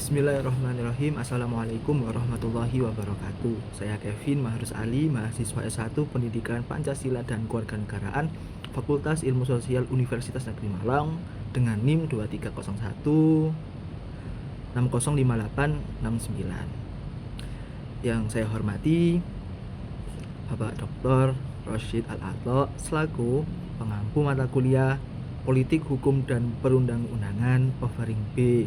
Bismillahirrahmanirrahim. Assalamualaikum warahmatullahi wabarakatuh. Saya Kevin Mahrus Ali, mahasiswa S1 Pendidikan Pancasila dan Kewarganegaraan, Fakultas Ilmu Sosial Universitas Negeri Malang dengan NIM 2301 605869. Yang saya hormati Bapak Dr. Rosyid Al-Ato selaku pengampu mata kuliah Politik, Hukum, dan Perundang-undangan Offering B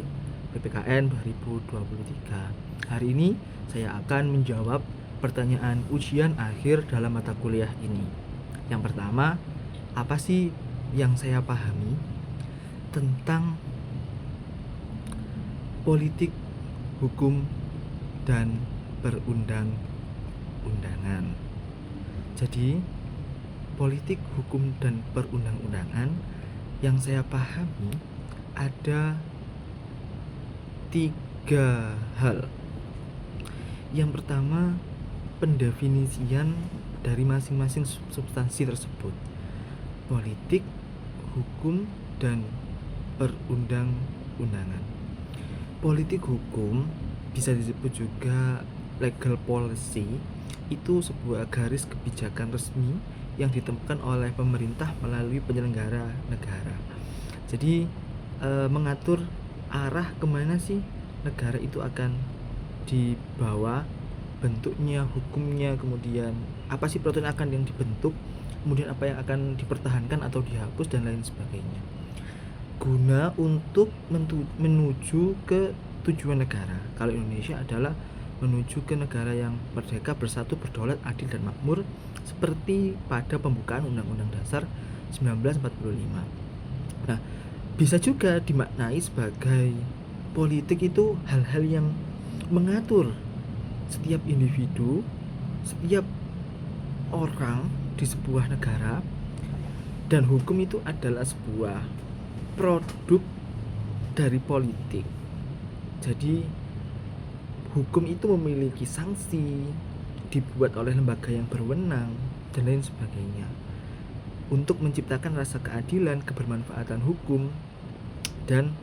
PPKN 2023. Hari ini saya akan menjawab pertanyaan ujian akhir dalam mata kuliah ini. Yang pertama, apa sih yang saya pahami tentang politik, hukum, dan perundang-undangan? Jadi, politik, hukum, dan perundang-undangan yang saya pahami ada 3 hal. Yang pertama, pendefinisian dari masing-masing substansi tersebut: politik, hukum, dan perundang-undangan. Politik hukum bisa disebut juga legal policy, itu sebuah garis kebijakan resmi yang ditentukan oleh pemerintah melalui penyelenggara negara. Jadi mengatur arah kemana sih negara itu akan dibawa, bentuknya, hukumnya, kemudian apa sih peraturan akan yang dibentuk, kemudian apa yang akan dipertahankan atau dihapus, dan lain sebagainya, guna untuk menuju ke tujuan negara. Kalau Indonesia adalah menuju ke negara yang merdeka, bersatu, berdaulat, adil, dan makmur, seperti pada pembukaan Undang-Undang Dasar 1945. Nah, bisa juga dimaknai sebagai politik itu hal-hal yang mengatur setiap individu, setiap orang di sebuah negara, dan hukum itu adalah sebuah produk dari politik. Jadi hukum itu memiliki sanksi, dibuat oleh lembaga yang berwenang, dan lain sebagainya, untuk menciptakan rasa keadilan, kebermanfaatan hukum, dan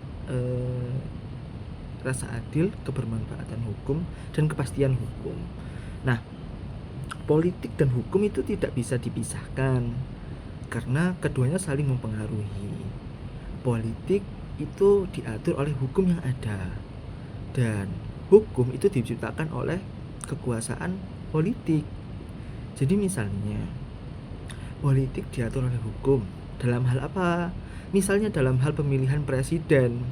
rasa adil, kebermanfaatan hukum, dan kepastian hukum. Nah, politik dan hukum itu tidak bisa dipisahkan karena keduanya saling mempengaruhi. Politik itu diatur oleh hukum yang ada, dan hukum itu diciptakan oleh kekuasaan politik. Jadi misalnya politik diatur oleh hukum dalam hal apa? Misalnya dalam hal pemilihan presiden,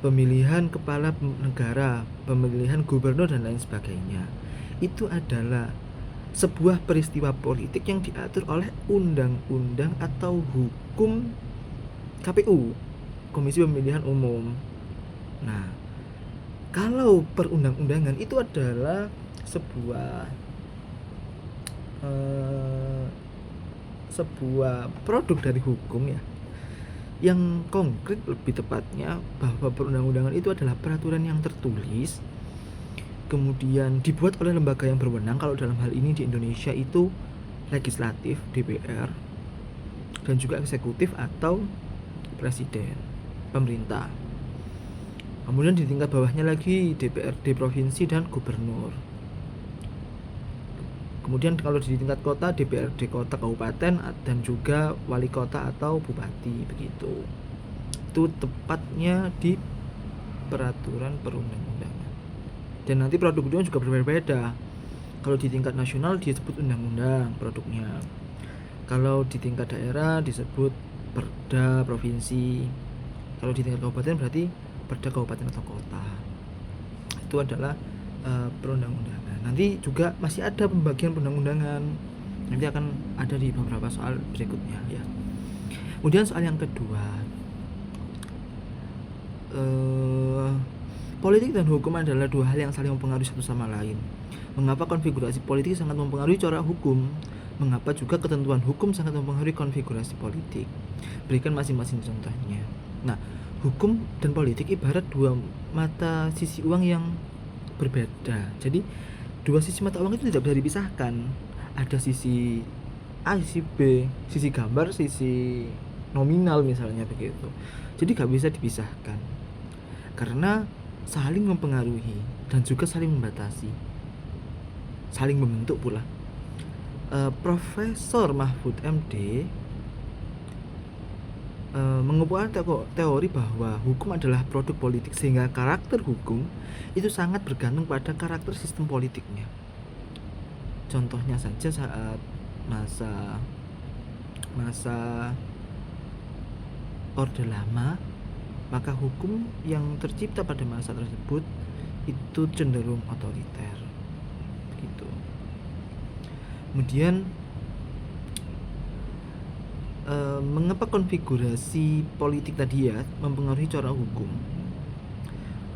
pemilihan kepala negara, pemilihan gubernur, dan lain sebagainya. Itu adalah sebuah peristiwa politik yang diatur oleh undang-undang atau hukum KPU, Komisi Pemilihan Umum. Nah, kalau perundang-undangan itu adalah sebuah produk dari hukum, ya, yang konkret, lebih tepatnya bahwa perundang-undangan itu adalah peraturan yang tertulis, kemudian dibuat oleh lembaga yang berwenang. Kalau dalam hal ini di Indonesia itu legislatif, DPR, dan juga eksekutif atau presiden, pemerintah. Kemudian di tingkat bawahnya lagi DPRD provinsi dan gubernur. Kemudian kalau di tingkat kota, DPRD kota, kabupaten, dan juga wali kota atau bupati, begitu. Itu tepatnya di peraturan perundang-undangan. Dan nanti produk-produknya juga berbeda-beda. Kalau di tingkat nasional disebut undang-undang produknya. Kalau di tingkat daerah disebut perda provinsi. Kalau di tingkat kabupaten berarti perda kabupaten atau kota. Itu adalah perundang-undangan. Nanti juga masih ada pembagian perundang-undangan. Nanti akan ada di beberapa soal berikutnya, ya. Kemudian soal yang kedua, politik dan hukum adalah dua hal yang saling mempengaruhi satu sama lain. Mengapa konfigurasi politik sangat mempengaruhi corak hukum? Mengapa juga ketentuan hukum sangat mempengaruhi konfigurasi politik? Berikan masing-masing contohnya. Nah, hukum dan politik ibarat dua mata sisi uang yang berbeda. Jadi dua sisi mata uang itu tidak bisa dipisahkan. Ada sisi A, sisi B, sisi gambar, sisi nominal misalnya, begitu. Jadi gak bisa dipisahkan. Karena saling mempengaruhi dan juga saling membatasi, saling membentuk pula. Profesor Mahfud MD mengemukakan teori bahwa hukum adalah produk politik, sehingga karakter hukum itu sangat bergantung pada karakter sistem politiknya. Contohnya saja saat masa Orde Lama, maka hukum yang tercipta pada masa tersebut itu cenderung otoriter gitu. Kemudian mengapa konfigurasi politik tadi ya mempengaruhi corak hukum?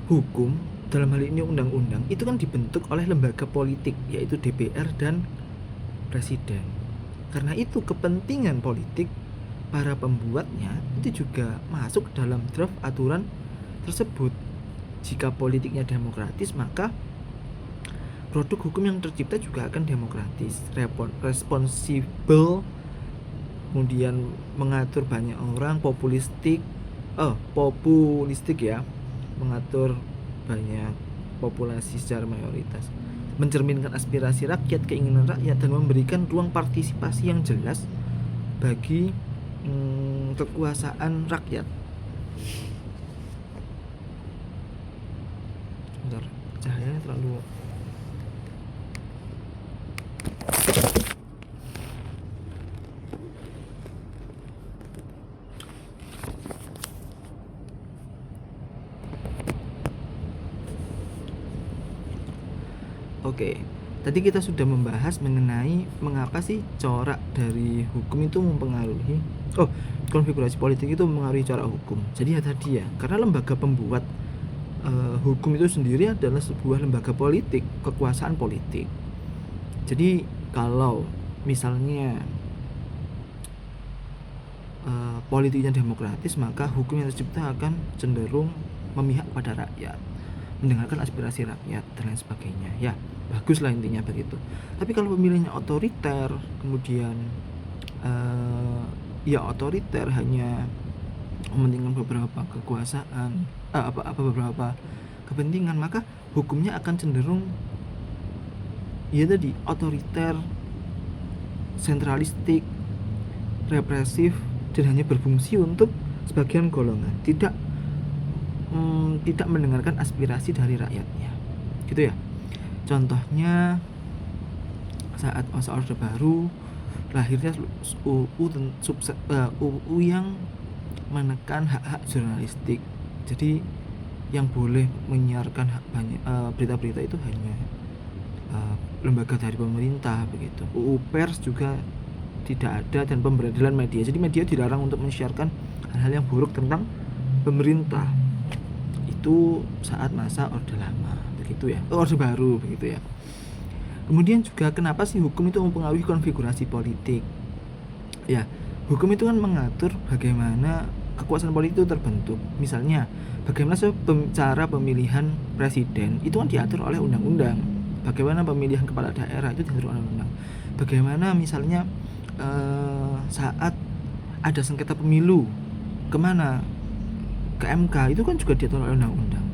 Hukum dalam hal ini undang-undang itu kan dibentuk oleh lembaga politik, yaitu DPR dan Presiden. Karena itu kepentingan politik para pembuatnya itu juga masuk dalam draft aturan tersebut. Jika politiknya demokratis, maka produk hukum yang tercipta juga akan demokratis, responsibel, kemudian mengatur banyak orang, populistik ya, mengatur banyak populasi secara mayoritas, mencerminkan aspirasi rakyat, keinginan rakyat, dan memberikan ruang partisipasi yang jelas bagi kekuasaan rakyat. Bentar, cahayanya terlalu Oke, tadi kita sudah membahas mengenai mengapa sih corak dari hukum itu mempengaruhi konfigurasi politik itu mempengaruhi corak hukum. Jadi ya tadi ya, karena lembaga pembuat hukum itu sendiri adalah sebuah lembaga politik, kekuasaan politik. Jadi kalau misalnya politiknya demokratis, maka hukum yang tercipta akan cenderung memihak pada rakyat, mendengarkan aspirasi rakyat dan lain sebagainya. Ya, baguslah intinya begitu. Tapi kalau pemilihnya otoriter, kemudian otoriter hanya mementingkan beberapa kekuasaan, beberapa kepentingan, maka hukumnya akan cenderung ya tadi otoriter, sentralistik, represif, dan hanya berfungsi untuk sebagian golongan, tidak mendengarkan aspirasi dari rakyatnya, gitu ya. Contohnya saat masa Orde Baru lahirnya UU yang menekan hak-hak jurnalistik. Jadi yang boleh menyiarkan berita-berita itu hanya lembaga dari pemerintah begitu. UU Pers juga tidak ada, dan pemberadilan media. Jadi media dilarang untuk mensiarkan hal-hal yang buruk tentang pemerintah. Itu saat masa Orde Lama begitu ya, Orde Baru begitu ya. Kemudian juga kenapa sih hukum itu mempengaruhi konfigurasi politik? Ya, hukum itu kan mengatur bagaimana kekuasaan politik itu terbentuk. Misalnya, bagaimana cara pemilihan presiden itu kan diatur oleh undang-undang. Bagaimana pemilihan kepala daerah itu diatur oleh undang-undang. Bagaimana misalnya saat ada sengketa pemilu, kemana? Ke MK, itu kan juga diatur oleh undang-undang.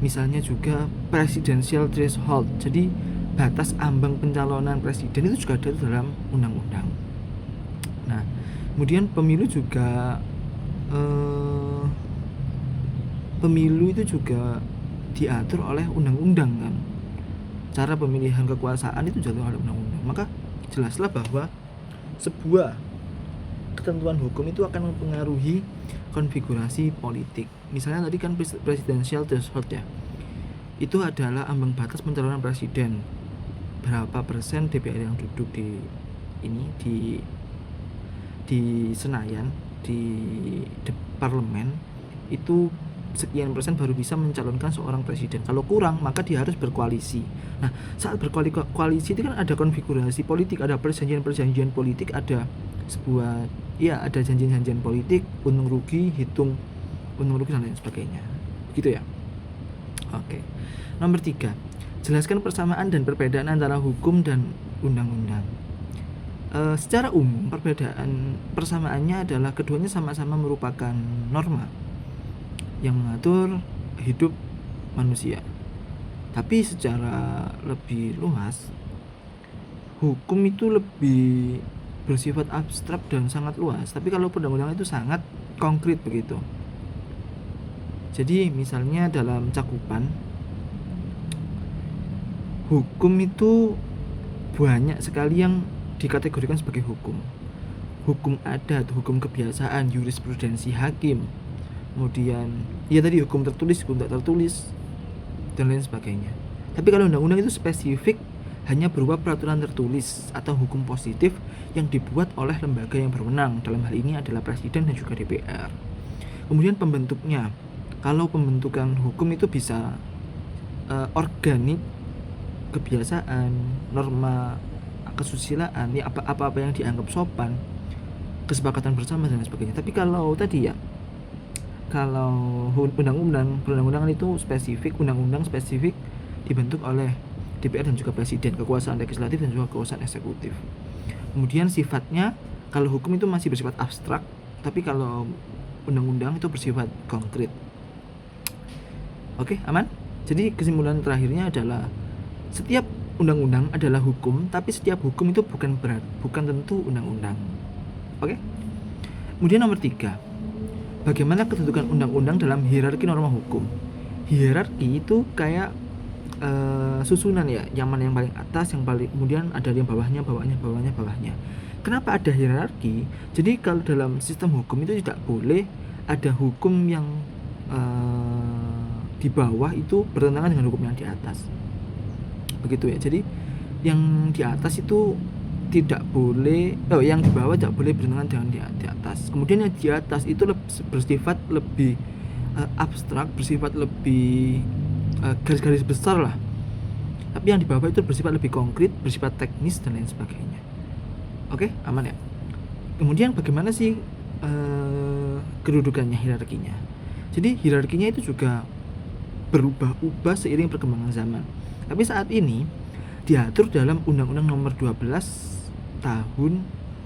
Misalnya juga presidential threshold, jadi batas ambang pencalonan presiden itu juga ada dalam undang-undang. Nah, kemudian pemilu juga pemilu itu juga diatur oleh undang-undang kan. Cara pemilihan kekuasaan itu diatur oleh undang-undang. Maka jelaslah bahwa sebuah ketentuan hukum itu akan mempengaruhi konfigurasi politik. Misalnya tadi kan presidential threshold ya, itu adalah ambang batas pencalonan presiden. Berapa persen DPR yang duduk di Senayan, di parlemen, itu sekian persen baru bisa mencalonkan seorang presiden. Kalau kurang, maka dia harus berkoalisi. Nah, saat berkoalisi itu kan ada konfigurasi politik, ada perjanjian-perjanjian politik, ada ada janjian-janjian politik, untung rugi, hitung untung rugi dan lain sebagainya. Gitu ya. Oke. Nomor 3, jelaskan persamaan dan perbedaan antara hukum dan undang-undang. Secara umum persamaannya adalah keduanya sama-sama merupakan norma yang mengatur hidup manusia. Tapi secara lebih luas, hukum itu lebih bersifat abstrak dan sangat luas. Tapi kalau undang-undang itu sangat konkret begitu. Jadi misalnya dalam cakupan hukum itu banyak sekali yang dikategorikan sebagai hukum. Hukum adat, hukum kebiasaan, jurisprudensi hakim, kemudian ya tadi hukum tertulis, hukum tak tertulis, dan lain sebagainya. Tapi kalau undang-undang itu spesifik hanya berupa peraturan tertulis atau hukum positif yang dibuat oleh lembaga yang berwenang. Dalam hal ini adalah Presiden dan juga DPR. Kemudian pembentuknya, kalau pembentukan hukum itu bisa organik, kebiasaan, norma kesusilaan, ya apa-apa yang dianggap sopan, kesepakatan bersama dan sebagainya. Tapi kalau tadi ya, kalau perundang-undangan itu spesifik, undang-undang spesifik dibentuk oleh DPR dan juga Presiden, kekuasaan legislatif dan juga kekuasaan eksekutif. Kemudian sifatnya, kalau hukum itu masih bersifat abstrak, tapi kalau undang-undang itu bersifat konkret. Oke, aman? Jadi kesimpulan terakhirnya adalah setiap undang-undang adalah hukum, tapi setiap hukum itu bukan tentu undang-undang. Oke? Kemudian nomor 3, bagaimana kedudukan undang-undang dalam hierarki norma hukum? Hierarki itu kayak susunan ya, yang mana yang paling atas, yang paling kemudian ada yang bawahnya. Kenapa ada hierarki? Jadi kalau dalam sistem hukum itu tidak boleh ada hukum yang di bawah itu bertentangan dengan hukum yang di atas. Begitu ya. Jadi yang di atas itu tidak boleh, yang di bawah tidak boleh bertentangan dengan di atas. Kemudian yang di atas itu bersifat lebih abstrak, bersifat lebih garis-garis besar lah. Tapi yang di bawah itu bersifat lebih konkret, bersifat teknis dan lain sebagainya. Oke, aman ya. Kemudian bagaimana sih kedudukannya, hierarkinya? Jadi hierarkinya itu juga berubah-ubah seiring perkembangan zaman. Tapi saat ini diatur dalam Undang-Undang Nomor 12 Tahun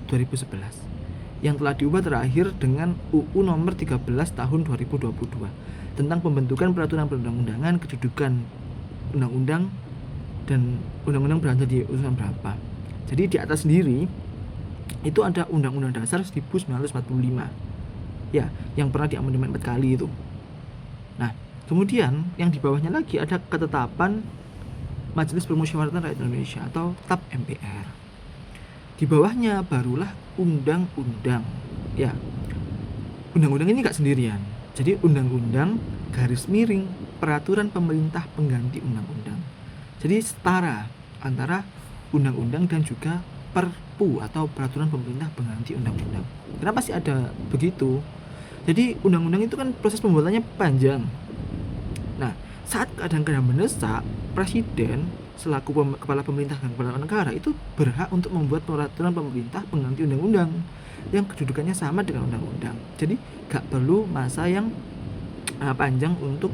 2011 yang telah diubah terakhir dengan UU Nomor 13 Tahun 2022 tentang pembentukan peraturan perundang-undangan, kedudukan undang-undang, dan undang-undang berada di urutan berapa. Jadi di atas sendiri itu ada Undang-Undang Dasar 1945 ya, yang pernah diamandemen 4 kali itu. Nah, kemudian yang di bawahnya lagi ada ketetapan Majelis Permusyawaratan Rakyat Indonesia atau TAP MPR. Di bawahnya barulah undang-undang. Ya, undang-undang ini gak sendirian. Jadi undang-undang garis miring peraturan pemerintah pengganti undang-undang. Jadi setara antara undang-undang dan juga perpu atau peraturan pemerintah pengganti undang-undang. Kenapa sih ada begitu? Jadi undang-undang itu kan proses pembuatannya panjang. Nah, saat keadaan mendesak, Presiden selaku kepala pemerintah dan kepala negara itu berhak untuk membuat peraturan pemerintah pengganti undang-undang yang kedudukannya sama dengan undang-undang. Jadi gak perlu masa yang panjang untuk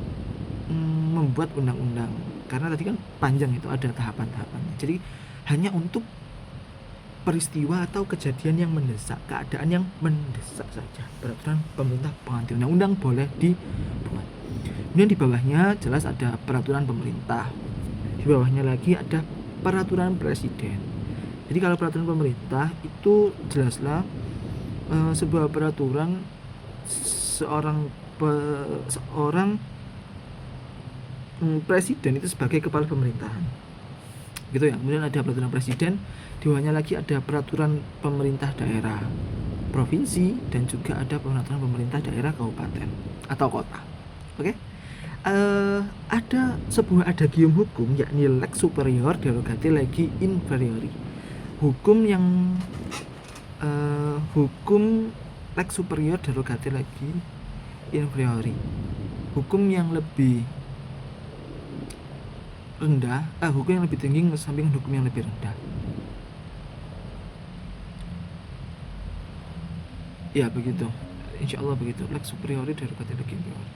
membuat undang-undang, karena tadi kan panjang, itu ada tahapan-tahapannya. Jadi hanya untuk peristiwa atau kejadian yang mendesak, keadaan yang mendesak saja peraturan pemerintah pengganti undang-undang boleh dibuat. Kemudian di bawahnya jelas ada peraturan pemerintah, di bawahnya lagi ada peraturan presiden. Jadi kalau peraturan pemerintah itu jelaslah sebuah peraturan seorang presiden itu sebagai kepala pemerintahan, gitu ya. Kemudian ada peraturan presiden, di bawahnya lagi ada peraturan pemerintah daerah provinsi, dan juga ada peraturan pemerintah daerah kabupaten atau kota. Oke. Ada sebuah adagium hukum, yakni lex superior derogati legi inferiori. Hukum lex superior derogati legi inferiori, hukum yang lebih rendah, hukum yang lebih tinggi mengesampingkan hukum yang lebih rendah. Ya begitu, insya Allah begitu. Lex superiori derogati legi inferiori,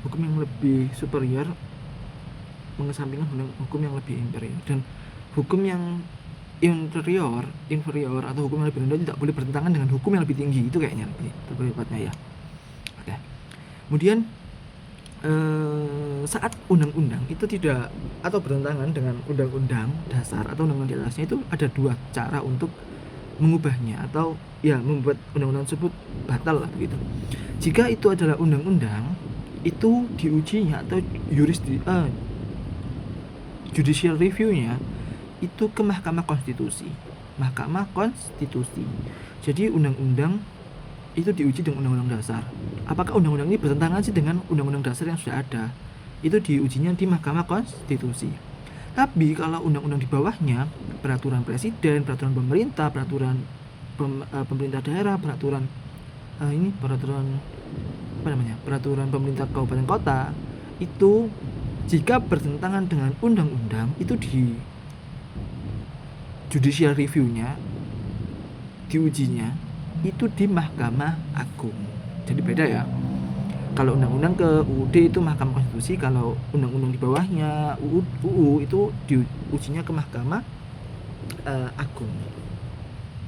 hukum yang lebih superior mengesampingkan hukum yang lebih inferior, dan hukum yang inferior atau hukum yang lebih rendah tidak boleh bertentangan dengan hukum yang lebih tinggi. Itu kayaknya lebih tepatnya ya. Oke. Kemudian saat undang-undang itu tidak atau bertentangan dengan undang-undang dasar atau undang-undang di atasnya, itu ada dua cara untuk mengubahnya atau ya membuat undang-undang tersebut batal lah begitu. Jika itu adalah undang-undang, itu diujinya atau judicial review-nya itu ke Mahkamah Konstitusi. Mahkamah Konstitusi. Jadi undang-undang itu diuji dengan undang-undang dasar. Apakah undang-undang ini bertentangan sih dengan undang-undang dasar yang sudah ada? Itu diujinya di Mahkamah Konstitusi. Tapi kalau undang-undang di bawahnya, peraturan presiden, peraturan pemerintah, peraturan pemerintah daerah, peraturan peraturan pemerintah kabupaten kota, itu jika bertentangan dengan undang-undang, itu di judicial review-nya, diujinya itu di Mahkamah Agung. Jadi beda ya. Kalau undang-undang ke UUD itu Mahkamah Konstitusi, kalau undang-undang di bawahnya UU itu diujinya ke Mahkamah Agung.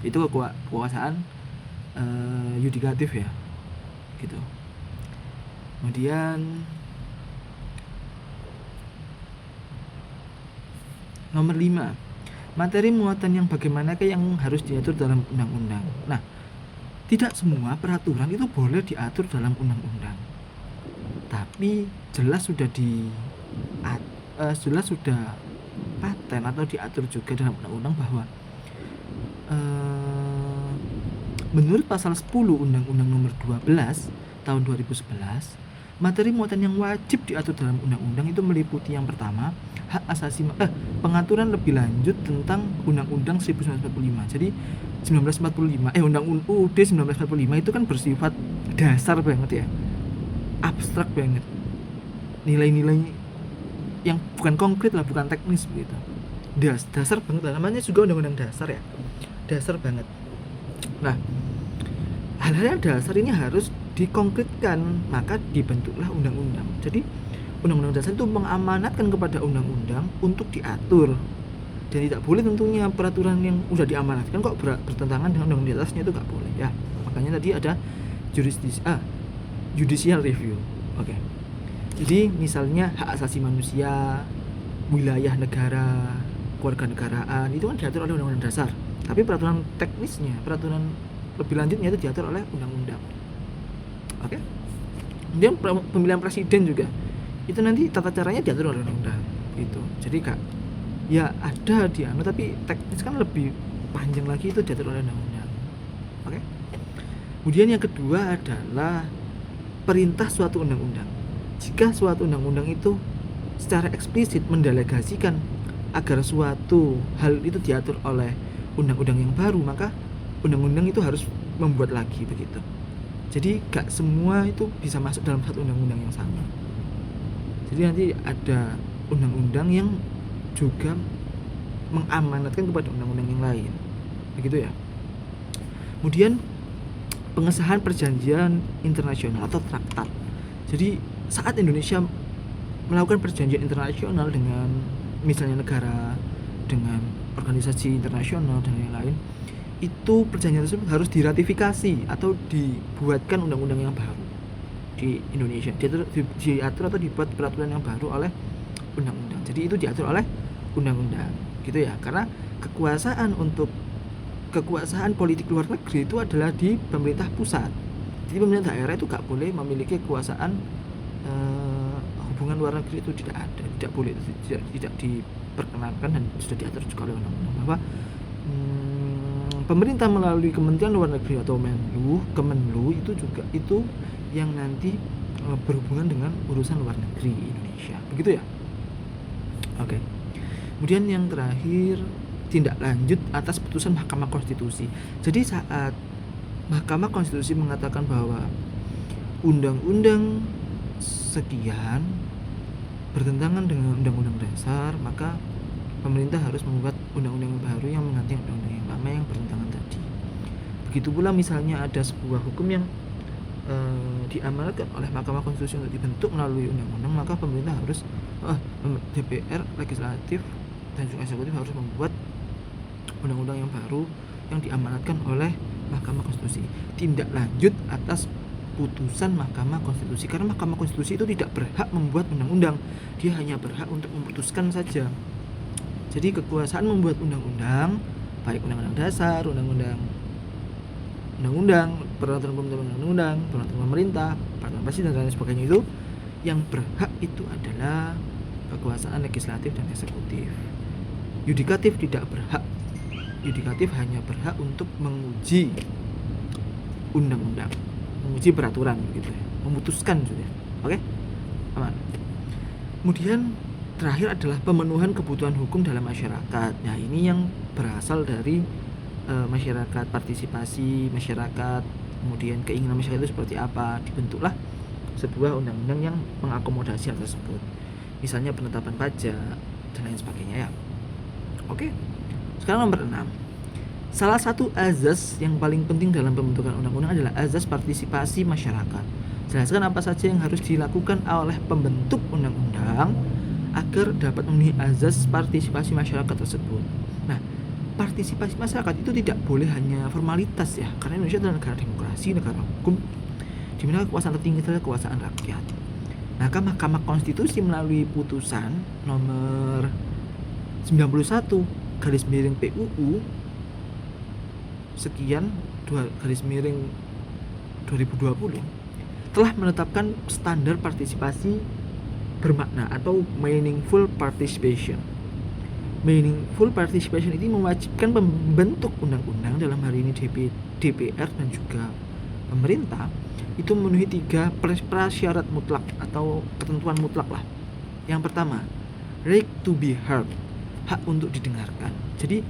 Itu kekuasaan yudikatif ya. Gitu. Kemudian nomor 5, materi muatan yang bagaimanakah yang harus diatur dalam undang-undang. Nah, tidak semua peraturan itu boleh diatur dalam undang-undang, tapi jelas sudah sudah paten atau diatur juga dalam undang-undang bahwa menurut pasal 10 Undang-Undang Nomor 12 Tahun 2011, materi muatan yang wajib diatur dalam undang-undang itu meliputi yang pertama, hak asasi pengaturan lebih lanjut tentang Undang-Undang 1945. Jadi 1945 Undang-Undang UUD 1945 itu kan bersifat dasar banget ya, abstrak banget, nilai-nilai yang bukan konkret lah, bukan teknis begitu. Dasar banget lah, namanya juga undang-undang dasar ya, dasar banget. Nah, hal-hal yang dasar ini harus dikonkretkan, maka dibentuklah undang-undang. Jadi undang-undang dasar itu mengamanatkan kepada undang-undang untuk diatur, dan tidak boleh tentunya peraturan yang udah diamanatkan kok bertentangan dengan undang-undang di atasnya, itu nggak boleh ya. Makanya tadi ada judicial review. Oke. Jadi misalnya hak asasi manusia, wilayah negara, kewarganegaraan itu kan diatur oleh undang-undang dasar. Tapi peraturan teknisnya, peraturan lebih lanjutnya itu diatur oleh undang-undang. Oke. Kemudian pemilihan presiden juga itu nanti tata caranya diatur oleh undang-undang gitu. Jadi kak ya ada tapi teknis kan lebih panjang lagi, itu diatur oleh undang-undang. Oke. Kemudian yang kedua adalah perintah suatu undang-undang. Jika suatu undang-undang itu secara eksplisit mendelegasikan agar suatu hal itu diatur oleh undang-undang yang baru, maka undang-undang itu harus membuat lagi begitu. Jadi gak semua itu bisa masuk dalam satu undang-undang yang sama. Jadi nanti ada undang-undang yang juga mengamanatkan kepada undang-undang yang lain, begitu ya. Kemudian pengesahan perjanjian internasional atau traktat. Jadi saat Indonesia melakukan perjanjian internasional dengan misalnya negara, dengan organisasi internasional dan lain-lain, itu perjanjian tersebut harus diratifikasi atau dibuatkan undang-undang yang baru di Indonesia, diatur atau dibuat peraturan yang baru oleh undang-undang. Jadi itu diatur oleh undang-undang gitu ya, karena kekuasaan politik luar negeri itu adalah di pemerintah pusat. Jadi pemerintah daerah itu gak boleh memiliki kekuasaan hubungan luar negeri, itu tidak ada, tidak boleh, tidak diperkenankan, dan sudah diatur juga oleh undang-undang bahwa pemerintah melalui Kementerian Luar Negeri atau Kemenlu itu yang nanti berhubungan dengan urusan luar negeri Indonesia, begitu ya. Oke. Kemudian yang terakhir, tindak lanjut atas putusan Mahkamah Konstitusi. Jadi saat Mahkamah Konstitusi mengatakan bahwa undang-undang sekian bertentangan dengan undang-undang dasar, maka pemerintah harus membuat undang-undang baru yang mengganti undang-undang yang lama yang bertentangan tadi. Begitu pula misalnya ada sebuah hukum yang diamanatkan oleh Mahkamah Konstitusi untuk dibentuk melalui undang-undang, maka pemerintah harus DPR, legislatif dan juga eksekutif harus membuat undang-undang yang baru yang diamanatkan oleh Mahkamah Konstitusi. Tindak lanjut atas putusan Mahkamah Konstitusi, karena Mahkamah Konstitusi itu tidak berhak membuat undang-undang, dia hanya berhak untuk memutuskan saja. Jadi kekuasaan membuat undang-undang, baik undang-undang dasar, undang-undang, peraturan undang-undang, peraturan pemerintah, peraturan presiden dan lain sebagainya, itu yang berhak itu adalah kekuasaan legislatif dan eksekutif. Yudikatif tidak berhak. Yudikatif hanya berhak untuk menguji undang-undang, menguji peraturan gitu ya, memutuskan sudah. Oke? Aman. Kemudian terakhir adalah pemenuhan kebutuhan hukum dalam masyarakat. Nah, ini yang berasal dari masyarakat, partisipasi masyarakat, kemudian keinginan masyarakat itu seperti apa, dibentuklah sebuah undang-undang yang mengakomodasi hal tersebut. Misalnya penetapan pajak dan lain sebagainya ya. Oke. Sekarang nomor 6. Salah satu azas yang paling penting dalam pembentukan undang-undang adalah azas partisipasi masyarakat. Jelaskan apa saja yang harus dilakukan oleh pembentuk undang-undang agar dapat memenuhi azas partisipasi masyarakat tersebut. Nah, partisipasi masyarakat itu tidak boleh hanya formalitas ya, karena Indonesia adalah negara demokrasi, negara hukum, di mana kekuasaan tertinggi adalah kekuasaan rakyat. Nah, Mahkamah Konstitusi melalui putusan nomor 91 garis miring PUU sekian 2 garis miring 2020 telah menetapkan standar partisipasi bermakna atau meaningful participation. Meaningful participation ini mewajibkan pembentuk undang-undang, dalam hal ini DPR dan juga pemerintah, itu memenuhi 3 prasyarat mutlak atau ketentuan mutlak lah. Yang pertama, right to be heard, hak untuk didengarkan. Jadi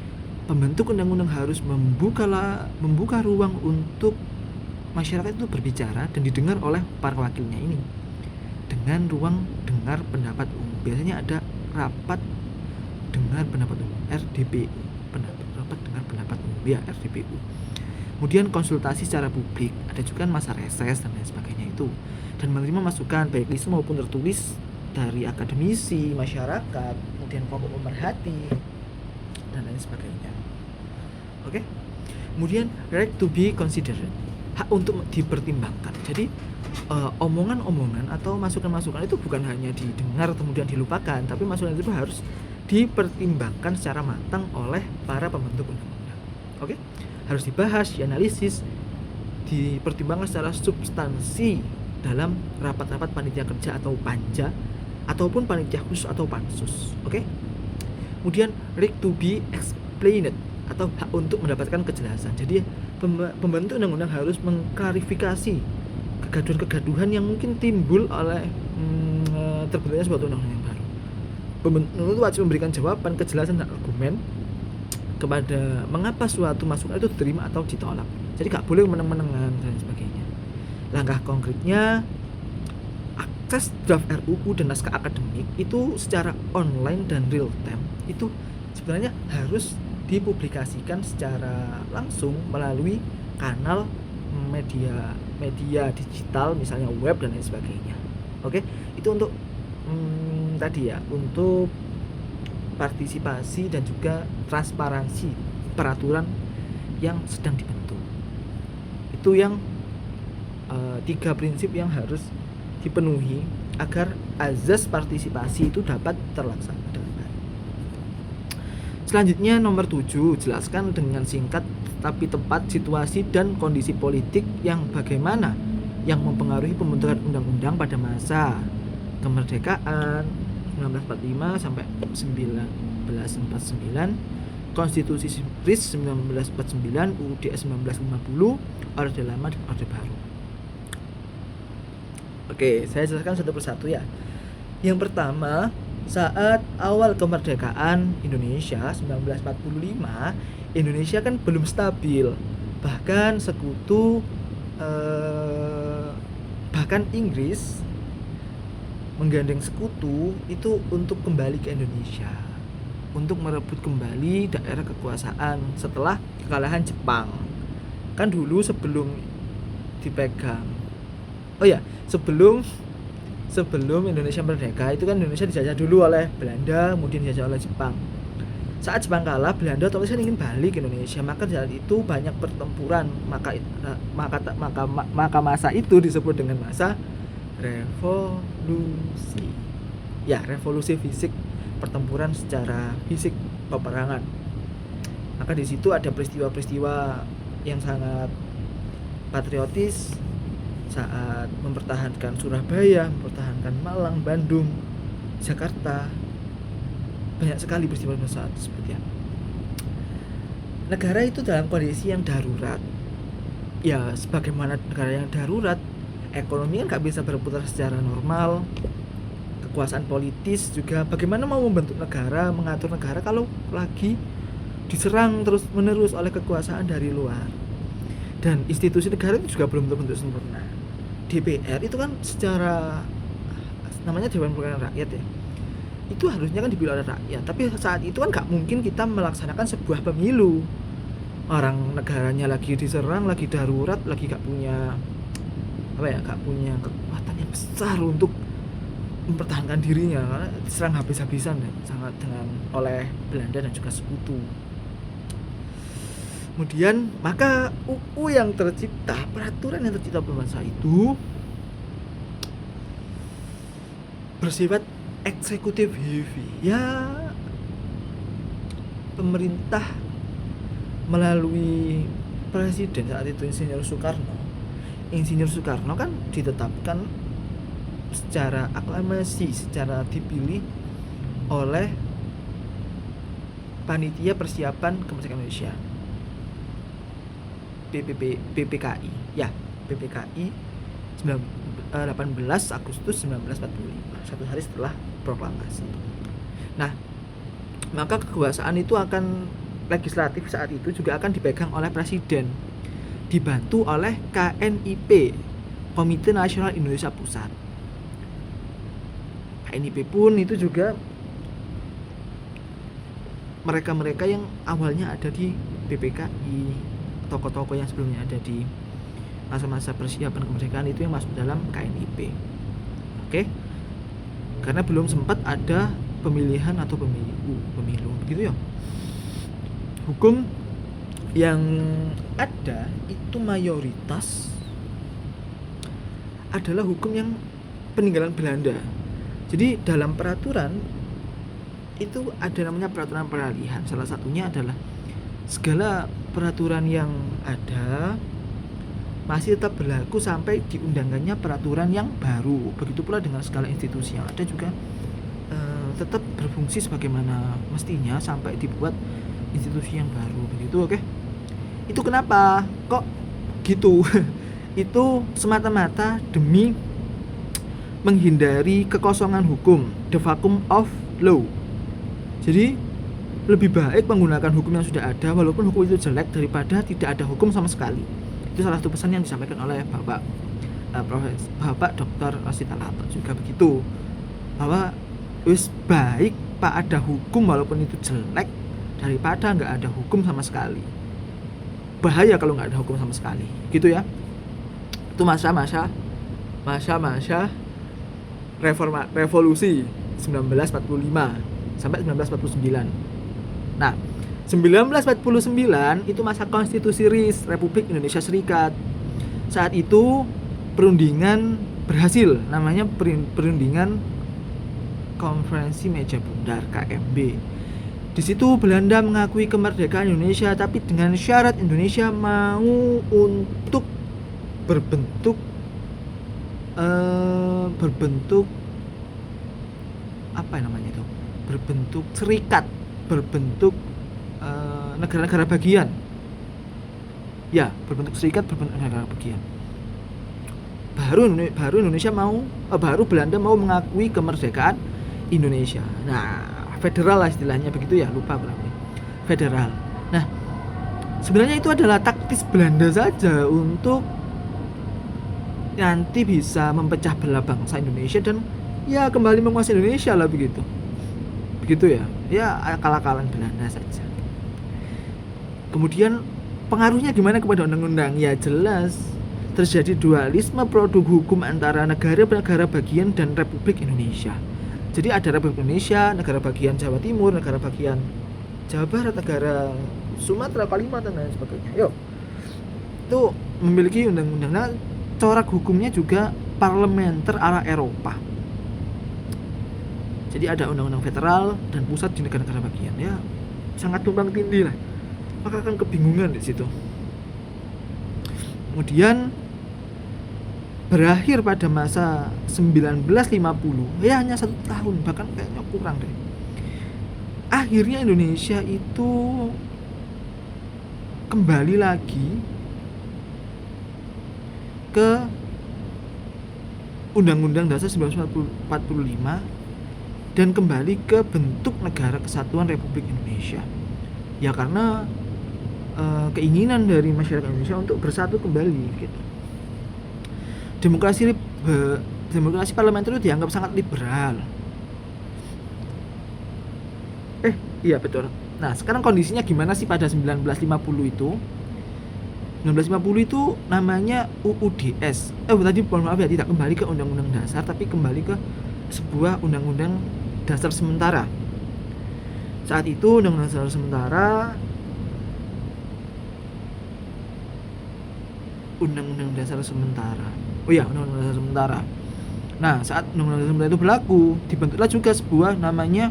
pembentuk undang-undang harus membuka ruang untuk masyarakat itu berbicara dan didengar oleh para wakilnya ini dengan ruang dengar pendapat umum. Biasanya ada rapat dengar pendapat umum, RDPU, rapat dengar pendapat umum ya, RDPU. Kemudian konsultasi secara publik, ada juga masa reses dan lain sebagainya itu, dan menerima masukan baik lisan maupun tertulis dari akademisi, masyarakat, kemudian kelompok pemerhati dan lain sebagainya. Oke. Kemudian right to be considered, hak untuk dipertimbangkan. Jadi omongan-omongan atau masukan-masukan itu bukan hanya didengar kemudian dilupakan, tapi masukan itu harus dipertimbangkan secara matang oleh para pembentuk undang-undang. Oke? Harus dibahas, dianalisis, dipertimbangkan secara substansi dalam rapat-rapat panitia kerja atau panja, ataupun panitia khusus atau pansus. Oke? Kemudian right to be explained, atau hak untuk mendapatkan kejelasan. Jadi pembentuk undang-undang harus mengklarifikasi kegaduhan-kegaduhan yang mungkin timbul oleh terbentuknya suatu undang-undang yang baru. Pembentuk itu wajib memberikan jawaban, kejelasan dan argumen kepada mengapa suatu masukan itu diterima atau ditolak. Jadi gak boleh meneng-menengan dan sebagainya. Langkah konkretnya, akses draft RUU dan naskah akademik itu secara online dan real time itu sebenarnya harus dipublikasikan secara langsung melalui kanal media digital, misalnya web dan lain sebagainya. Oke, itu untuk tadi ya, untuk partisipasi dan juga transparansi peraturan yang sedang dibentuk. Itu yang 3 prinsip yang harus dipenuhi agar azas partisipasi itu dapat terlaksana dengan baik. Selanjutnya nomor 7, jelaskan dengan singkat tapi tepat situasi dan kondisi politik yang bagaimana yang mempengaruhi pembentukan undang-undang pada masa kemerdekaan 1945 sampai 1949, Konstitusi RIS 1949, UUD 1950, Orde Lama dan Orde Baru. Oke, saya jelaskan satu persatu ya. Yang pertama, saat awal kemerdekaan Indonesia 1945, Indonesia kan belum stabil. Bahkan sekutu bahkan Inggris menggandeng sekutu itu untuk kembali ke Indonesia, untuk merebut kembali daerah kekuasaan setelah kekalahan Jepang. Kan dulu sebelum dipegang, sebelum Indonesia merdeka itu kan Indonesia dijajah dulu oleh Belanda, kemudian dijajah oleh Jepang. Saat Jepang kalah, Belanda otomatis kan ingin balik ke Indonesia, maka saat itu banyak pertempuran, maka masa itu disebut dengan masa revolusi. Ya, revolusi fisik, pertempuran secara fisik, peperangan. Maka di situ ada peristiwa-peristiwa yang sangat patriotis saat mempertahankan Surabaya, mempertahankan Malang, Bandung, Jakarta. Banyak sekali peristiwa saat seperti itu. Negara itu dalam kondisi yang darurat. Ya, sebagaimana negara yang darurat, ekonomi kan gak bisa berputar secara normal. Kekuasaan politis juga, bagaimana mau membentuk negara, mengatur negara kalau lagi diserang terus menerus oleh kekuasaan dari luar. Dan institusi negara itu juga belum terbentuk sempurna. DPR itu kan secara namanya Dewan Perwakilan Rakyat ya, itu harusnya kan dipilih oleh rakyat, tapi saat itu kan gak mungkin kita melaksanakan sebuah pemilu. Orang negaranya lagi diserang, lagi darurat, lagi gak punya gak punya kekuatan yang besar untuk mempertahankan dirinya, karena diserang habis-habisan ya, sangat dengan oleh Belanda dan juga sekutu. Kemudian maka UU yang tercipta, peraturan yang tercipta pada masa itu bersifat eksekutif heavy. Ya, pemerintah melalui presiden saat itu Insinyur Soekarno kan ditetapkan secara aklamasi, secara dipilih oleh Panitia Persiapan Kemerdekaan Indonesia, PPKI ya, PPKI 18 Agustus 1945, satu hari setelah proklamasi. Nah, maka kekuasaan itu akan legislatif saat itu juga akan dipegang oleh presiden, dibantu oleh KNIP, Komite Nasional Indonesia Pusat. KNIP pun itu juga mereka-mereka yang awalnya ada di PPKI, tokoh-tokoh yang sebelumnya ada di masa-masa persiapan kemerdekaan itu yang masuk dalam KNIP. Oke? Karena belum sempat ada pemilihan atau pemilu begitu ya. Hukum yang ada itu mayoritas adalah hukum yang peninggalan Belanda. Jadi dalam peraturan itu ada namanya peraturan peralihan. Salah satunya adalah segala peraturan yang ada masih tetap berlaku sampai diundangkannya peraturan yang baru. Begitu pula dengan segala institusi yang ada juga tetap berfungsi sebagaimana mestinya sampai dibuat institusi yang baru begitu. Oke? Itu kenapa kok gitu? Itu semata-mata demi menghindari kekosongan hukum, the vacuum of law. Jadi lebih baik menggunakan hukum yang sudah ada walaupun hukum itu jelek daripada tidak ada hukum sama sekali. Itu salah satu pesan yang disampaikan oleh Bapak Dr. Rashid Al-Attar juga begitu, bahwa wis baik Pak ada hukum walaupun itu jelek daripada nggak ada hukum sama sekali. Bahaya kalau nggak ada hukum sama sekali, gitu ya. Itu masa-masa revolusi 1945 sampai 1949. Nah, 1949 itu masa konstitusi RIS, Republik Indonesia Serikat. Saat itu perundingan berhasil, namanya perundingan Konferensi Meja Bundar KMB. Di situ Belanda mengakui kemerdekaan Indonesia, tapi dengan syarat Indonesia mau untuk berbentuk apa namanya itu? Berbentuk serikat, berbentuk negara-negara bagian. Ya, berbentuk serikat, berbentuk negara bagian. Baru Indonesia baru Belanda mau mengakui kemerdekaan Indonesia. Nah, federal lah istilahnya begitu ya, lupa berapa. Federal. Nah, sebenarnya itu adalah taktis Belanda saja untuk nanti bisa memecah belah bangsa Indonesia dan ya kembali menguasai Indonesia lah begitu. Begitu ya. Ya akal-akalan Belanda saja. Kemudian pengaruhnya gimana kepada undang-undang? Ya jelas terjadi dualisme produk hukum antara negara-negara bagian dan Republik Indonesia. Jadi ada Republik Indonesia, negara bagian Jawa Timur, negara bagian Jawa Barat, negara Sumatera, Kalimantan dan sebagainya. Yo, itu memiliki undang-undang. Nah, corak hukumnya juga parlementer ala Eropa. Jadi ada undang-undang federal dan pusat di negara-negara bagian. Ya, sangat tumpang tindih lah. Maka akan kebingungan di situ. Kemudian berakhir pada masa 1950, ya hanya 1 tahun, bahkan kayaknya kurang deh. Akhirnya Indonesia itu kembali lagi ke Undang-Undang Dasar 1945 dan kembali ke bentuk Negara Kesatuan Republik Indonesia. Ya karena keinginan dari masyarakat Indonesia untuk bersatu kembali gitu. Demokrasi parlementer itu dianggap sangat liberal. Iya betul. Nah, sekarang kondisinya gimana sih pada 1950 itu? 1950 itu namanya UUDS. Tadi mohon maaf ya, tidak kembali ke Undang-Undang Dasar, tapi kembali ke sebuah Undang-Undang Dasar sementara. Saat itu Undang-Undang Dasar sementara, Undang-Undang Dasar sementara. Undang-Undang Dasar sementara. Nah, saat Undang-Undang Dasar sementara itu berlaku, dibentuklah juga sebuah namanya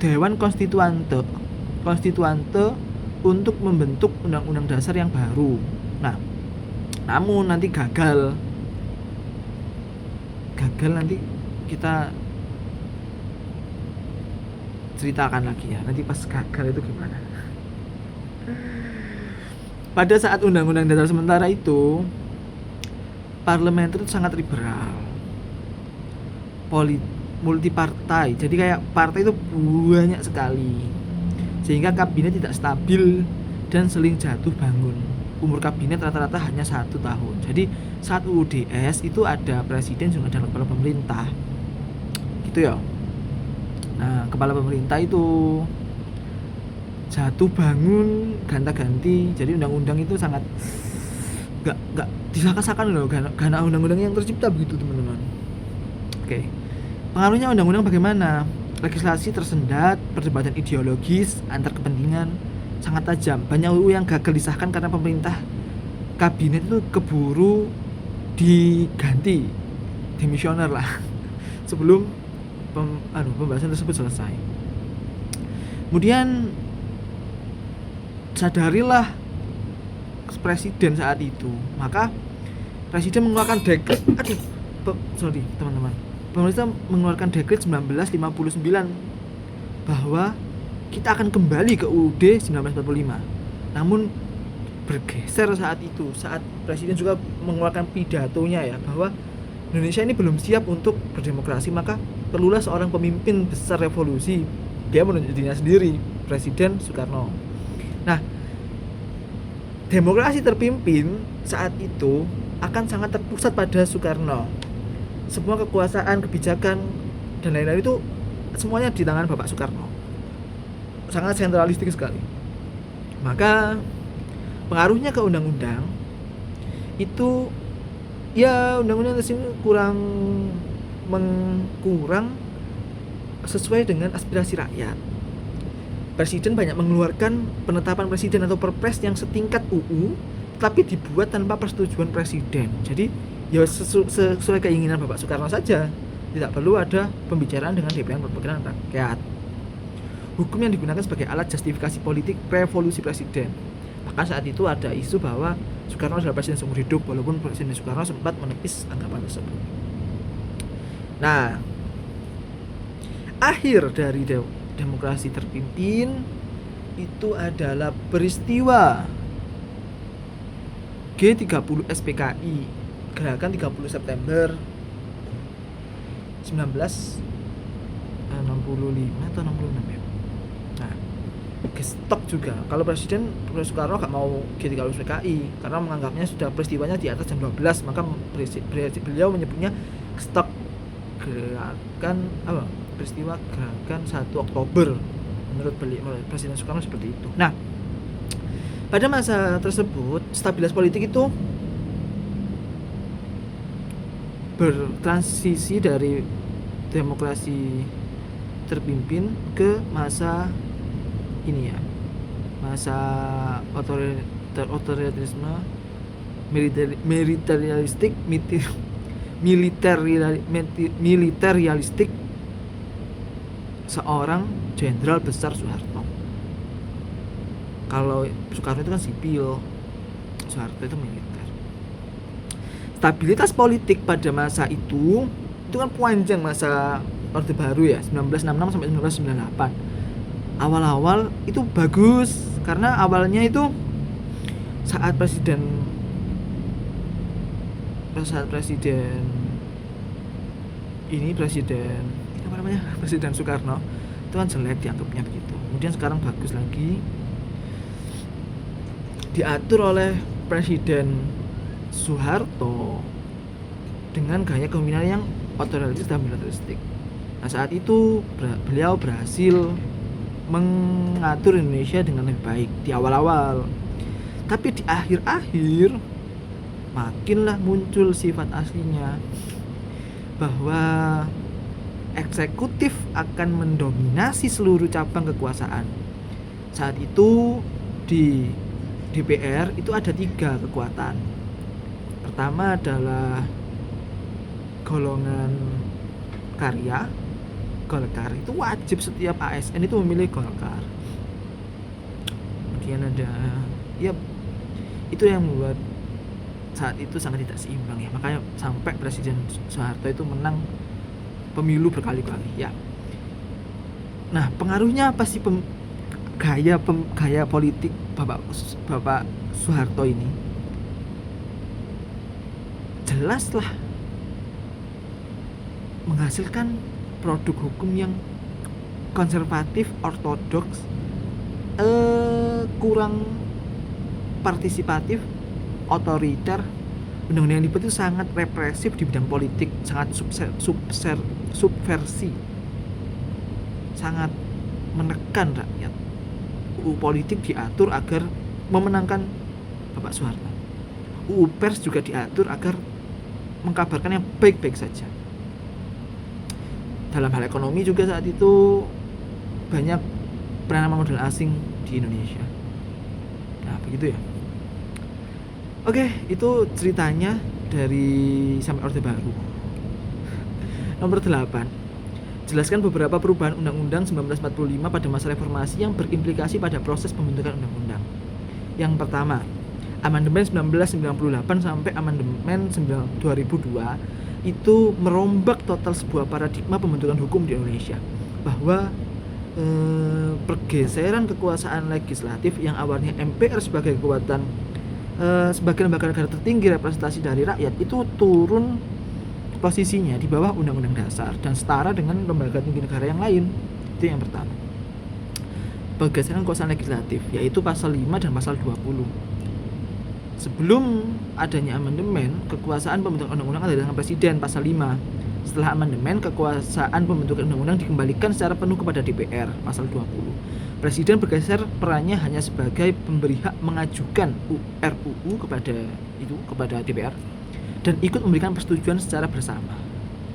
Dewan Konstituante untuk membentuk undang-undang dasar yang baru. Nah, namun nanti gagal nanti kita ceritakan lagi ya. Nanti pas gagal itu gimana. Pada saat undang-undang dasar sementara itu, parlementer itu sangat liberal, multipartai. Jadi kayak partai itu banyak sekali, sehingga kabinet tidak stabil dan sering jatuh bangun. Umur kabinet rata-rata hanya 1 tahun. Jadi saat UUDS itu ada presiden juga ada kepala pemerintah gitu ya. Nah, kepala pemerintah itu jatuh bangun ganta-ganti. Jadi undang-undang itu sangat gak disakasakan loh, karena undang-undang yang tercipta begitu teman-teman. Oke. Pengaruhnya undang-undang bagaimana? Legislasi tersendat, perdebatan ideologis antar kepentingan sangat tajam. Banyak UU yang gagal disahkan karena pemerintah kabinet itu keburu diganti, demisioner lah, sebelum pembahasan tersebut selesai. Kemudian sadarilah presiden saat itu, maka presiden mengeluarkan dekret. Teman-teman. Pemerintah mengeluarkan dekret 1959 bahwa kita akan kembali ke UUD 1945. Namun bergeser saat itu, saat presiden juga mengeluarkan pidatonya ya, bahwa Indonesia ini belum siap untuk berdemokrasi, maka perlulah seorang pemimpin besar revolusi. Dia menunjuk dirinya sendiri, Presiden Soekarno. Nah, demokrasi terpimpin saat itu akan sangat terpusat pada Soekarno. Semua kekuasaan, kebijakan dan lain-lain itu semuanya di tangan Bapak Soekarno. Sangat sentralistik sekali. Maka pengaruhnya ke undang-undang itu ya, undang-undang di sini kurang sesuai dengan aspirasi rakyat. Presiden banyak mengeluarkan penetapan presiden atau perpres yang setingkat UU tapi dibuat tanpa persetujuan presiden. Jadi ya sesuai keinginan Bapak Soekarno saja. Tidak perlu ada pembicaraan dengan DPR Perwakilan Rakyat. Hukum yang digunakan sebagai alat justifikasi politik revolusi presiden. Bahkan saat itu ada isu bahwa Soekarno adalah presiden seumur hidup, walaupun Presiden Soekarno sempat menepis anggapan tersebut. Nah, akhir dari demokrasi terpimpin itu adalah peristiwa G30 SPKI, gerakan 30 September 1965 atau 66 ya. Nah, gestok juga. Kalau Presiden Soekarno gak mau G30 SPKI karena menganggapnya sudah peristiwanya di atas jam 12, maka beliau menyebutnya gestok gerakan peristiwa gerakan 1 Oktober. Menurut Presiden Soekarno seperti itu. Nah, pada masa tersebut stabilitas politik itu bertransisi dari demokrasi terpimpin ke masa ini ya, masa otoritarisme, militeristik seorang Jenderal Besar Soeharto. Kalau Soekarno itu kan sipil, Soeharto itu militer. Stabilitas politik pada masa itu kan panjang, masa Orde Baru ya, 1966 sampai 1998. Awal-awal itu bagus karena awalnya itu saat presiden Presiden Soekarno itu kan jelek dianggapnya begitu. Kemudian sekarang bagus lagi, diatur oleh Presiden Soeharto dengan gaya kepemimpinan yang otoritaris dan militeristik. Nah, saat itu beliau berhasil mengatur Indonesia dengan lebih baik di awal-awal. Tapi di akhir-akhir makinlah muncul sifat aslinya, bahwa eksekutif akan mendominasi seluruh cabang kekuasaan. Saat itu di DPR itu ada 3 kekuatan. Pertama adalah golongan karya, Golkar. Itu wajib setiap ASN itu memilih Golkar. Kemudian ada, ya itu yang membuat saat itu sangat tidak seimbang ya. Makanya sampai Presiden Soeharto itu menang pemilu berkali-kali ya. Nah, pengaruhnya apa sih gaya politik Bapak Soeharto ini? Jelaslah menghasilkan produk hukum yang konservatif, ortodoks, kurang partisipatif, otoriter. Undang-undang yang dibuat itu sangat represif di bidang politik, sangat subversi, sangat menekan rakyat. UU politik diatur agar memenangkan Bapak Soeharto. UU pers juga diatur agar mengkabarkan yang baik-baik saja. Dalam hal ekonomi juga saat itu banyak penanaman modal asing di Indonesia. Nah, begitu ya. Oke, itu ceritanya dari sampai Orde Baru. Nomor 8. Jelaskan beberapa perubahan Undang-Undang 1945 pada masa reformasi yang berimplikasi pada proses pembentukan undang-undang. Yang pertama, Amandemen 1998 sampai Amandemen 2002 itu merombak total sebuah paradigma pembentukan hukum di Indonesia, bahwa pergeseran kekuasaan legislatif yang awalnya MPR sebagai kekuatan sebagai lembaga negara tertinggi representasi dari rakyat itu turun posisinya di bawah Undang-Undang Dasar dan setara dengan lembaga tinggi negara yang lain. Itu yang pertama. Pergeseran kekuasaan legislatif yaitu pasal 5 dan pasal 20. Sebelum adanya amandemen, kekuasaan pembentukan undang-undang ada di tangan presiden, pasal 5. Setelah amandemen, kekuasaan pembentukan undang-undang dikembalikan secara penuh kepada DPR, pasal 20. Presiden bergeser perannya hanya sebagai pemberi hak mengajukan RUU kepada DPR dan ikut memberikan persetujuan secara bersama.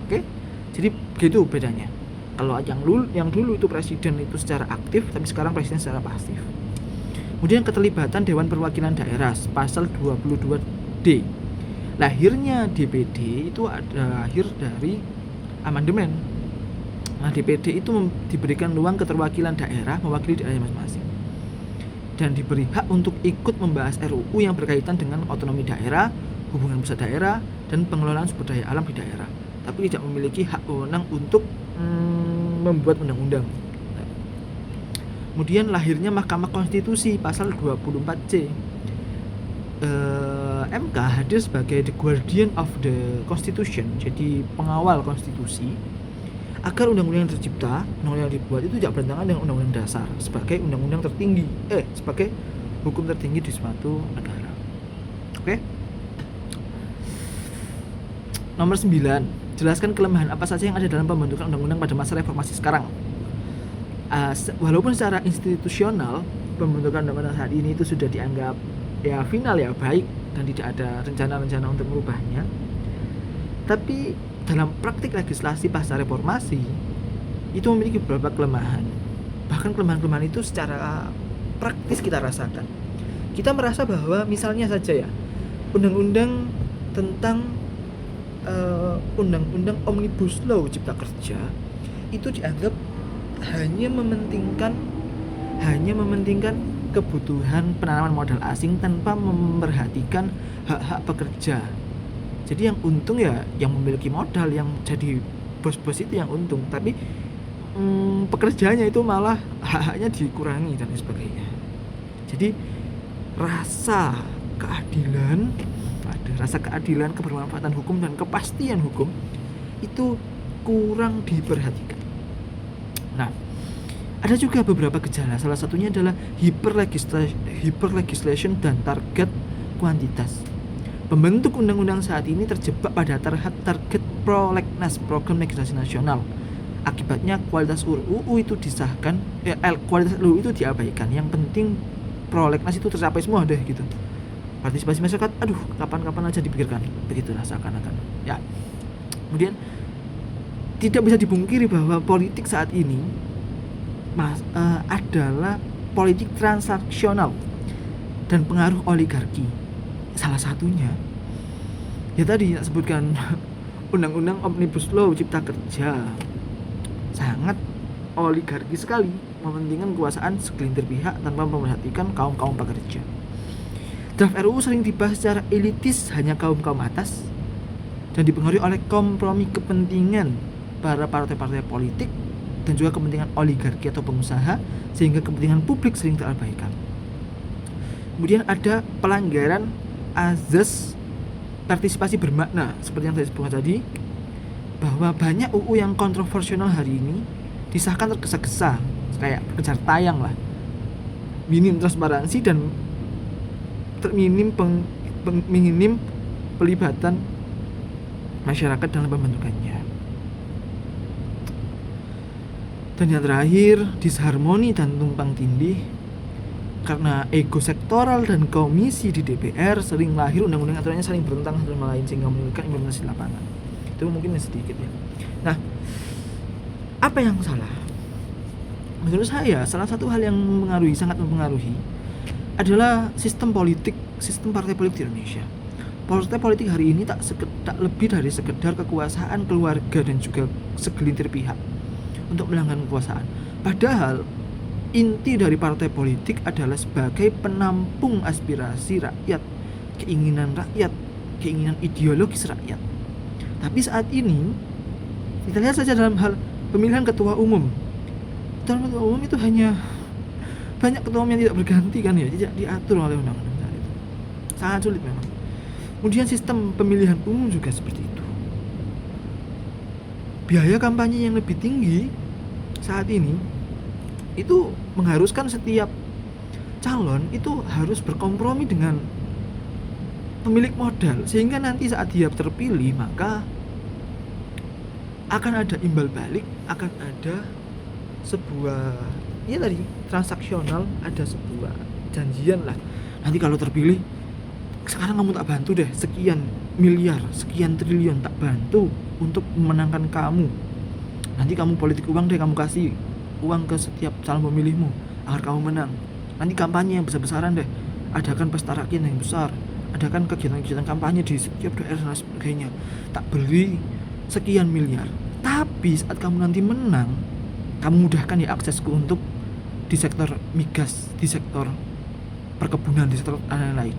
Oke? Jadi begitu bedanya. Kalau yang dulu itu presiden itu secara aktif, tapi sekarang presiden secara pasif. Kemudian keterlibatan Dewan Perwakilan Daerah, pasal 22D. Lahirnya DPD itu ada lahir dari amandemen. Nah, DPD itu diberikan ruang keterwakilan daerah mewakili daerah masing-masing dan diberi hak untuk ikut membahas RUU yang berkaitan dengan otonomi daerah, hubungan pusat daerah, dan pengelolaan sumber daya alam di daerah, tapi tidak memiliki hak wewenang untuk membuat undang-undang. Kemudian lahirnya Mahkamah Konstitusi, pasal 24C. MK hadir sebagai the guardian of the constitution, jadi pengawal konstitusi, agar undang-undang yang tercipta, undang-undang yang dibuat itu tidak bertentangan dengan undang-undang dasar sebagai undang-undang tertinggi, sebagai hukum tertinggi di suatu negara. Oke? Nomor 9, jelaskan kelemahan apa saja yang ada dalam pembentukan undang-undang pada masa reformasi sekarang. Walaupun secara institusional pembentukan undang-undang saat ini itu sudah dianggap ya final ya baik dan tidak ada rencana-rencana untuk merubahnya, tapi dalam praktik legislasi pasca reformasi itu memiliki beberapa kelemahan. Bahkan kelemahan-kelemahan itu secara praktis kita rasakan. Kita merasa bahwa misalnya saja ya, undang-undang tentang undang-undang Omnibus Law Cipta Kerja itu dianggap hanya mementingkan kebutuhan penanaman modal asing tanpa memperhatikan hak-hak pekerja. Jadi yang untung ya yang memiliki modal, yang jadi bos-bos itu yang untung, tapi pekerjanya itu malah hak-haknya dikurangi dan sebagainya. Jadi rasa keadilan, kebermanfaatan hukum dan kepastian hukum itu kurang diperhatikan. Nah, ada juga beberapa gejala. Salah satunya adalah hyperlegislation dan target kuantitas. Pembentuk undang-undang saat ini terjebak pada target prolegnas, program legislasi nasional. Akibatnya kualitas UU itu disahkan, kualitas UU itu diabaikan. Yang penting prolegnas itu tercapai semua deh gitu. Partisipasi masyarakat, kapan-kapan aja dipikirkan, begitulah seakan-akan. Ya. Kemudian tidak bisa dipungkiri bahwa politik saat ini adalah politik transaksional dan pengaruh oligarki. Salah satunya ya tadi saya sebutkan undang-undang Omnibus Law Cipta Kerja sangat oligarki sekali, mementingkan kekuasaan segelintir pihak tanpa memperhatikan kaum-kaum pekerja. Draft RUU sering dibahas secara elitis, hanya kaum-kaum atas, dan dipengaruhi oleh kompromi kepentingan para partai-partai politik dan juga kepentingan oligarki atau pengusaha, sehingga kepentingan publik sering terabaikan. Kemudian ada pelanggaran azas partisipasi bermakna, seperti yang saya sebutkan tadi, bahwa banyak UU yang kontroversial hari ini disahkan tergesa-gesa, kayak kejar tayang lah, minim transparansi dan minim pelibatan masyarakat dalam pembentukannya. Dan yang terakhir, disharmoni dan tumpang tindih karena ego sektoral dan komisi di DPR sering lahir undang-undang aturannya saling bertentangan satu sama lain sehingga menyulitkan implementasi di lapangan. Itu mungkin sedikit ya. Nah, apa yang salah? Menurut saya salah satu hal yang sangat mempengaruhi adalah sistem partai politik di Indonesia. Partai politik hari ini tak lebih dari sekedar kekuasaan keluarga dan juga segelintir pihak untuk melanggar kekuasaan. Padahal inti dari partai politik adalah sebagai penampung aspirasi rakyat, keinginan ideologis rakyat. Tapi saat ini kita lihat saja dalam hal pemilihan ketua umum. Dalam ketua umum itu hanya banyak ketua umum yang tidak berganti kan ya, tidak diatur oleh undang-undang saat itu. Sangat sulit memang. Kemudian sistem pemilihan umum juga seperti itu. Biaya kampanye yang lebih tinggi saat ini itu mengharuskan setiap calon itu harus berkompromi dengan pemilik modal, sehingga nanti saat dia terpilih maka akan ada imbal balik, akan ada sebuah transaksional, ada sebuah janjian lah. Nanti kalau terpilih, sekarang kamu tak bantu deh sekian miliar, sekian triliun tak bantu untuk memenangkan kamu. Nanti kamu politik uang deh, kamu kasih uang ke setiap calon pemilihmu agar kamu menang. Nanti kampanye yang besar-besaran deh, adakan pesta rakyat yang besar, adakan kegiatan-kegiatan kampanye di setiap daerah dan sebagainya. Tak beli sekian miliar. Tapi saat kamu nanti menang, kamu mudahkan ya aksesku untuk di sektor migas, di sektor perkebunan, di sektor lain-lain.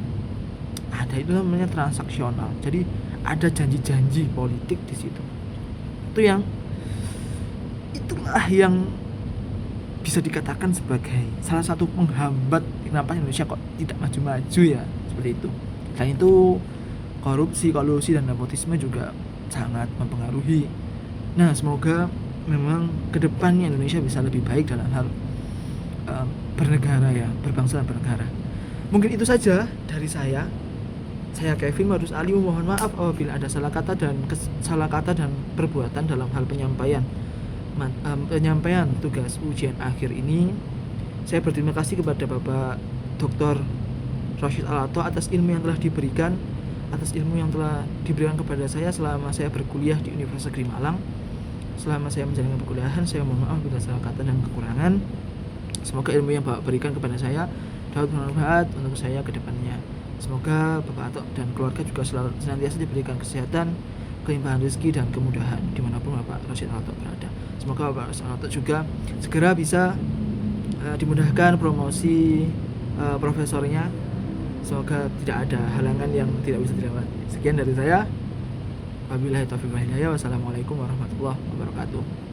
Ada itu namanya transaksional. Jadi ada janji-janji politik di situ. Itulah yang bisa dikatakan sebagai salah satu penghambat kenapa Indonesia kok tidak maju-maju ya, seperti itu. Selain itu korupsi, kolusi dan nepotisme juga sangat mempengaruhi. Nah, semoga memang kedepannya Indonesia bisa lebih baik dalam hal bernegara ya, berbangsa dan bernegara. Mungkin itu saja dari saya. Saya Kevin Marus Ali, mohon maaf apabila ada salah kata dan perbuatan dalam hal penyampaian tugas ujian akhir ini. Saya berterima kasih kepada Bapak Dr. Rashid Alato atas ilmu yang telah diberikan kepada saya selama saya berkuliah di Universitas Negeri Malang. selama saya menjalankan perkuliahan. Saya mohon maaf bila salah kata dan kekurangan. Semoga ilmu yang Bapak berikan kepada saya dapat bermanfaat untuk saya ke depannya. Semoga Bapak Atok dan keluarga juga selalu senantiasa diberikan kesehatan, kelimpahan rezeki dan kemudahan dimanapun Bapak Rasyid Atok berada. Semoga Bapak Rasyid Atok juga segera bisa dimudahkan promosi profesornya. Semoga tidak ada halangan yang tidak bisa dilewati. Sekian dari saya. Wabillahi taufiq wal hidayah. Wassalamualaikum warahmatullahi wabarakatuh.